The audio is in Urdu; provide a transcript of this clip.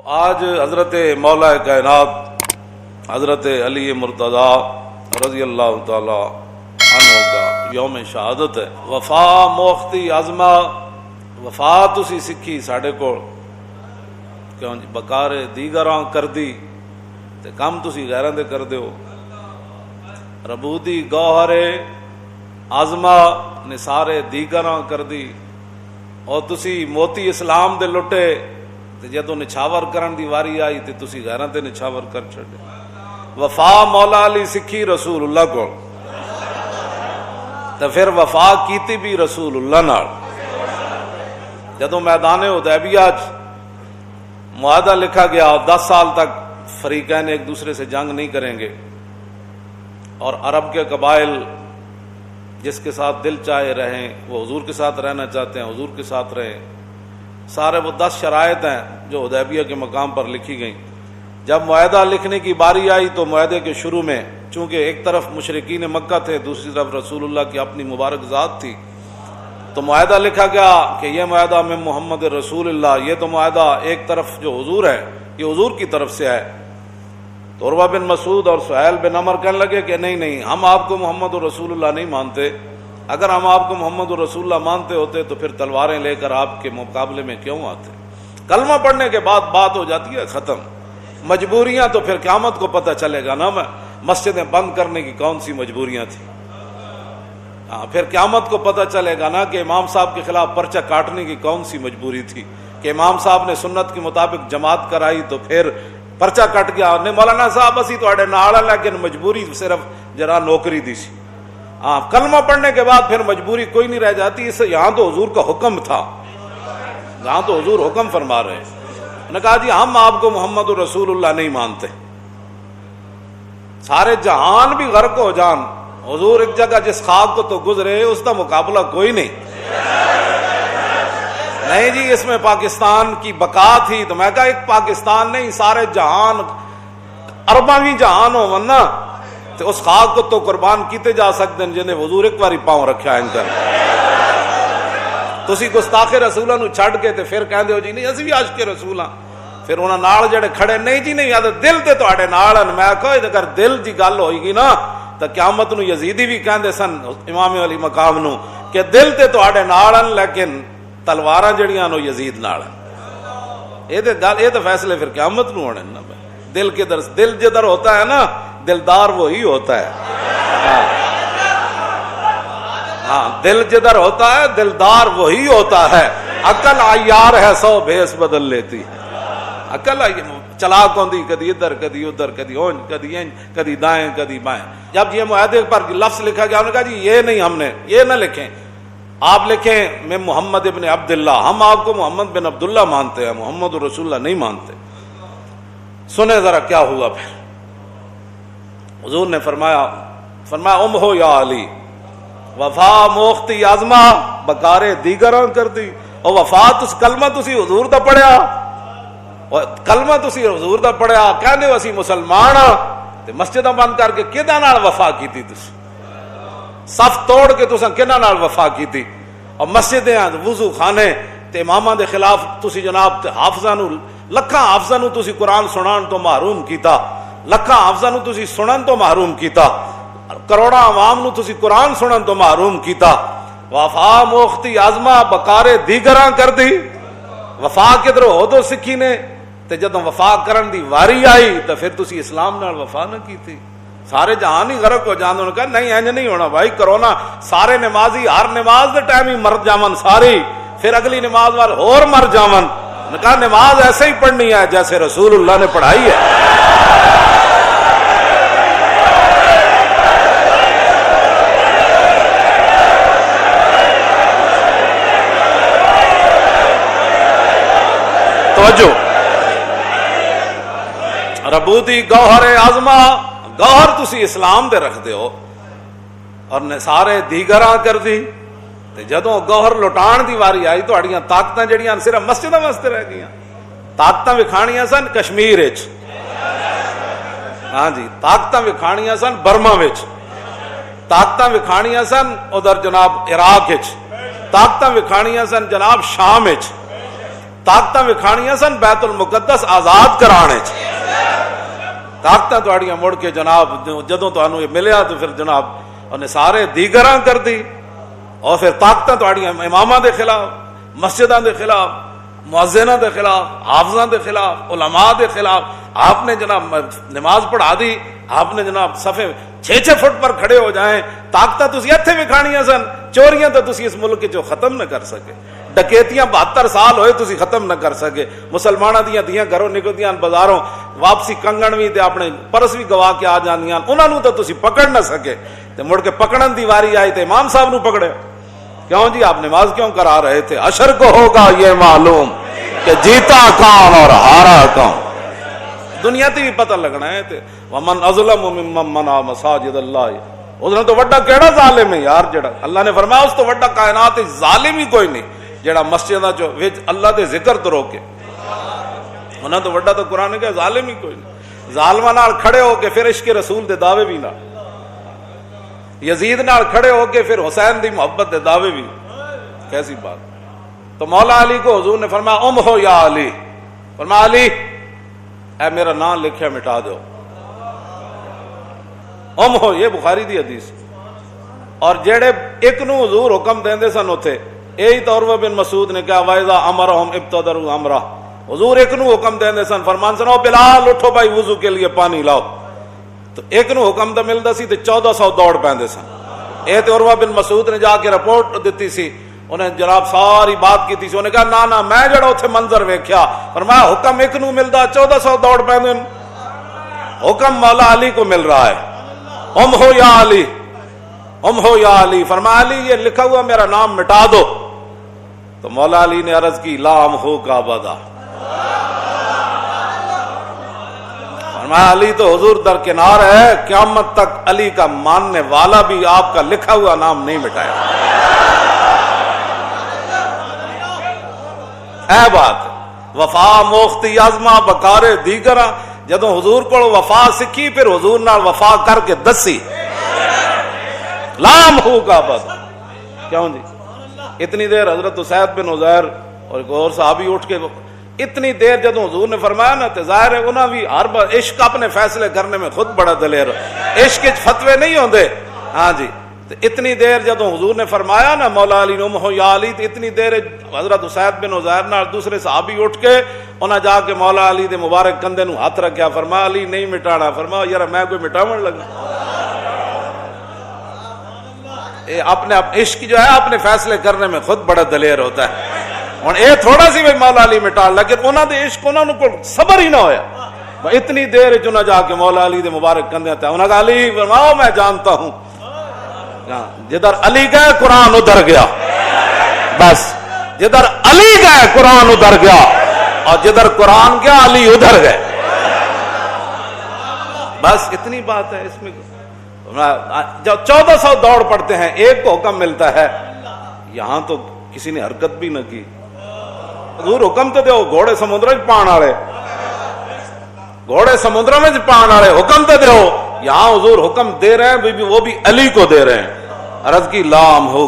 تو آج حضرت مولا کائنات حضرت علی مرتضیٰ رضی اللہ تعالی عنہ کا یوم شہادت ہے۔ وفا موختی عظمہ وفا تسی سکھی ساڑے کو کیوں جی بکار دیگراں کر دی تے کم تسی غیراں دے کر دیو۔ ربودی گوہر عظمہ نثارے دیگراں کر دی اور تسی موتی اسلام دے لٹے تے جدوں نچھاور کرن دی واری آئی تے تسی غیراں تے نچھاور کر چھڈے۔ وفا مولا علی سکھی رسول اللہ کو تے پھر وفا کیتی بھی رسول اللہ نال۔ جدوں میدان حدیبیہ معاہدہ لکھا گیا 10 سال تک فریقین ایک دوسرے سے جنگ نہیں کریں گے اور عرب کے قبائل جس کے ساتھ دل چاہے رہیں، وہ حضور کے ساتھ رہنا چاہتے ہیں حضور کے ساتھ رہیں۔ سارے وہ 10 شرائط ہیں جو حدیبیہ کے مقام پر لکھی گئیں۔ جب معاہدہ لکھنے کی باری آئی تو معاہدے کے شروع میں چونکہ ایک طرف مشرکین مکہ تھے، دوسری طرف رسول اللہ کی اپنی مبارک ذات تھی، تو معاہدہ لکھا گیا کہ یہ معاہدہ میں محمد رسول اللہ، یہ تو معاہدہ ایک طرف جو حضور ہے یہ حضور کی طرف سے ہے۔ تو عروہ بن مسعود اور سہیل بن عمر کہنے لگے کہ نہیں ہم آپ کو محمد رسول اللہ نہیں مانتے، اگر ہم آپ کو محمد رسول اللہ مانتے ہوتے تو پھر تلواریں لے کر آپ کے مقابلے میں کیوں آتے؟ کلمہ پڑھنے کے بعد بات ہو جاتی ہے ختم، مجبوریاں تو پھر قیامت کو پتہ چلے گا نا میں مسجدیں بند کرنے کی کون سی مجبوریاں تھیں، پھر قیامت کو پتہ چلے گا نا کہ امام صاحب کے خلاف پرچہ کاٹنے کی کون سی مجبوری تھی کہ امام صاحب نے سنت کے مطابق جماعت کرائی تو پھر پرچہ کٹ گیا نہیں مولانا صاحب اسی تواڈے نال ہیں لیکن مجبوری صرف جرا نوکری دی سی۔ کلمہ پڑھنے کے بعد پھر مجبوری کوئی نہیں رہ جاتی، اس یہاں تو حضور کا حکم تھا، یہاں تو حضور حکم فرما رہے ہیں۔ انہوں نے کہا جی ہم آپ کو محمد رسول اللہ نہیں مانتے، سارے جہان بھی غرق ہو جان، حضور ایک جگہ جس خاک کو تو گزرے اس کا مقابلہ کوئی نہیں جی اس میں پاکستان کی بقا تھی، تو میں کہا ایک پاکستان نہیں سارے جہان ارباویں جہان ہو ورنہ تو اس خاک کو تو قربان کیتے جا سکتے ہیں جنہیں حضور ایک باری پاؤں رکھا ہے انکر تسی گستاخ رسولہ نو چھڑ کے تے پھر کہندے ہو جی نہیں اسی بھی عاشق رسول ہاں، پھر انہاں نال جڑے کھڑے نہیں جی نہیں یاد دل تے تواڈے نال ہیں۔ میں کہا اگر دل دی گل ہوئی گی نا تو قیامت نو یزیدی بھی کہندے سن امام علی مقام نو کہ دل تے تواڈے نال ہیں لیکن تلواراں جڑیاں نو یزید نال ہیں۔ یہ تو فیصلے پھر قیامت نو ہونے نا، دل کے در دل جدھر ہوتا ہے نا دلدار وہی ہوتا ہے، دل جدھر ہوتا ہے دلدار وہی ہوتا ہے۔ عقل عیار ہے 100 بھیس بدل لیتی ہے، عقل چلاک ہوندی کدی ادھر کدی ادھر کدی اونج کدی انج کدی دائیں کدی بائیں۔ جب یہ معاہدے پر لفظ لکھا گیا انہوں نے کہا جی یہ نہیں ہم نے یہ نہ لکھیں، آپ لکھیں میں محمد ابن عبداللہ، ہم آپ کو محمد بن عبداللہ مانتے ہیں محمد رسول اللہ نہیں مانتے۔ سنیں ذرا کیا ہوا پھر حضور نے فرمایا ام ہو یا علی وفا موختی عظمہ بکارے دیگراں کر دی، اور وفا تس کلمہ تسی حضور دا پڑھیا، کلمہ تسی حضور دا پڑھیا کہندے ہو اسی مسلمان ہاں تے مسجداں بند کر کے کداں نال وفا کیتی تسی، صف توڑ کے تساں کداں نال وفا کیتی، اور مسجدیں وضو خانے تے اماماں دے خلاف تسی جناب حافظاں نو لکھاں حافظاں نو تسی قرآن سنان تو محروم کیتا، لکھاں حافظاں نو تسی سنن تو محروم کیتا، کروڑاں عوام نو تسی قرآن سنن تو محروم کیتا۔ وفا موختی عظمہ بکارے دیگراں کر دی، وفا کدھر ہو دو سکھی نے تے جدوں وفا کرن دی واری آئی تو پھر تسی اسلام نال وفا نہ کیتی، سارے جہان ہی غرق ہو جاندے۔ انہوں نے کہا نہیں انج نہیں ہونا بھائی، کرونا سارے نمازی ہر نماز دے ٹائم ہی مر جاون ساری، پھر اگلی نماز وال اور مر جاون۔ نے کہا نماز ایسے ہی پڑھنی ہے جیسے رسول اللہ نے پڑھائی ہے۔ توجہ، ربودی گوہر عظمہ گوہر تسی اسلام دے رکھ دے ہو اور سارے دیگراں کر دی، تے جدوں گوہر لٹان دی واری آئی تو اڑیاں طاقتاں جڑیاں صرف مسجداں واسطے رہ گئیاں، طاقتاں وکھانیاں سن کشمیر وچ، ہاں جی طاقتاں وکھانیاں سن برما وچ، طاقتاں وکھانیاں سن ادھر جناب عراق وچ، طاقتاں وکھانیاں سن جناب شام وچ، طاقتاں وکھانیاں سن بیت المقدس آزاد کرانے چ، طاقتاں تہاڈیاں مڑ کے جناب جدوں تانوں یہ ملیا تو پھر جناب انہیں سارے دیگراں کر دی، اور پھر طاقتاں تہاڈیاں اماماں دے خلاف، مسجداں دے خلاف، مؤذناں دے خلاف، حافظاں دے خلاف، علماء دے خلاف، آپ نے جناب نماز پڑھا دی، آپ نے جناب صفے 6-6 فٹ پر کھڑے ہو جائیں، طاقتاں تسی ایتھے وکھانیاں سن، چوریاں تو تسی اس ملک چوں ختم نہ کر سکے، ڈکیتیاں 72 سال ہوئے تسی ختم نہ کر سکے، مسلماناں دیاں دھیاں گھروں نکلدیاں بازاروں، واپسی کنگن بھی تے اپنے پرس بھی گوا کے آ جاندیاں، انہاں نوں تو تسی پکڑ نہ سکے، تے مڑ کے پکڑن دی واری آئی تے امام صاحب نوں پکڑے، کیوں جی آپ نماز کیوں کرا رہے تھے؟ حشر کو ہوگا یہ معلوم کہ جیتا کون اور ہارا کون، دنیا تے بھی پتہ لگنا ہے تے ومن اظلم ممن منع مساجد اللہ، اس نے تو وڈا کیڑا ظالم ہے یار، جڑا اللہ نے فرمایا اس تو وڈا کائنات وچ ظالم ہی کوئی نہیں جڑا مسجداں چ وچ اللہ دے ذکر تو روکے، انہاں تو وڈا تو قرآن کہ ظالم ہی کوئی نہیں، ظالماں نال کھڑے ہو کے پھر عشق رسول دے دعوے بھی نہ، یزید نال کھڑے ہو کے پھر حسین دی محبت دے دعوے بھی، کیسی بات۔ تو مولا علی کو حضور نے فرمایا ام ہو یا علی، فرمایا علی اے میرا نام لکھیا مٹا دو، ام ہو، یہ بخاری دی حدیث، اور جڑے ایک نو حضور حکم دیندے سن اوتھے، یہی تو عروہ بن مسعود نے کہا وَإِذَا أَمَرَهُمْ ابْتَدَرُوا أَمْرَهُ، حضور ایک نو حکم دیندے سن، فرمان سن او بلال اٹھو بھائی وضو کے لیے پانی لاؤ، تو ایک نو حکم تو ملتا سی تے 1400 دوڑ پیندے سن، اے تے عروہ بن مسعود نے جا کے رپورٹ دیتی سی، انہیں جناب ساری بات کی تھی، انہیں کہا نا نا میں جڑا اتھے منظر ویکھیا، فرمایا حکم ایک نو ملدا 1400 دوڑ پیندے، حکم مولا علی کو مل رہا ہے، ام ہو یا علی، ام ہو یا علی، فرمایا علی یہ لکھا ہوا میرا نام مٹا دو، تو مولا علی نے عرض کی لا ام ہو کا ابدا، فرمایا علی تو حضور درکنار ہے، قیامت تک علی کا ماننے والا بھی آپ کا لکھا ہوا نام نہیں مٹائے، اے بات وفا موختی ازما بکارے دیگراں، جدوں حضور کو وفا سکھی پھر حضور نال وفا کر کے دسی، لام ہو کا ابدا، کیوں جی اتنی دیر حضرت اسید بن عزیر اور ایک اور صحابی اٹھ کے اتنی دیر جدوں حضور نے فرمایا نا تو ظاہر ہے انہاں بھی ہر بار عشق اپنے فیصلے کرنے میں خود بڑا دلیر، عشق وچ فتوے نہیں ہوندے، ہاں جی، تو اتنی دیر جدوں حضور نے فرمایا نا مولا علی نم ہو یا علی، تو اتنی دیر حضرت اسید بن عزیر نال دوسرے صحابی اٹھ کے انہاں جا کے مولا علی دے مبارک کندھے نو ہاتھ رکھیا، فرمایا علی نہیں مٹانا، فرمایا یار میں کوئی مٹاون لگا، اپنے عشق جو ہے اپنے فیصلے کرنے میں خود بڑا دلیر ہوتا ہے، اور اے تھوڑا سی بھی مولا علی مٹا، لیکن انہاں دے عشق انہاں کو صبر ہی نہ ہویا، اتنی دیر چنا جا کے مولا علی دے مبارک کندھے تے انہاں کہا علی فرماؤ میں جانتا ہوں، جدھر علی گئے قرآن ادھر گیا، بس جدھر علی گئے قرآن ادھر گیا، اور جدھر قرآن گیا علی ادھر گئے، بس اتنی بات ہے اس میں، جب 1400 دوڑ پڑتے ہیں ایک کو حکم ملتا ہے، یہاں تو کسی نے حرکت بھی نہ کی، حضور حکم تو دیو گھوڑے سمندر میں پان والے، گھوڑے سمندر میں پان والے حکم تو دیو، یہاں حضور حکم دے رہے ہیں وہ بھی علی کو دے رہے ہیں، عرض کی لام ہو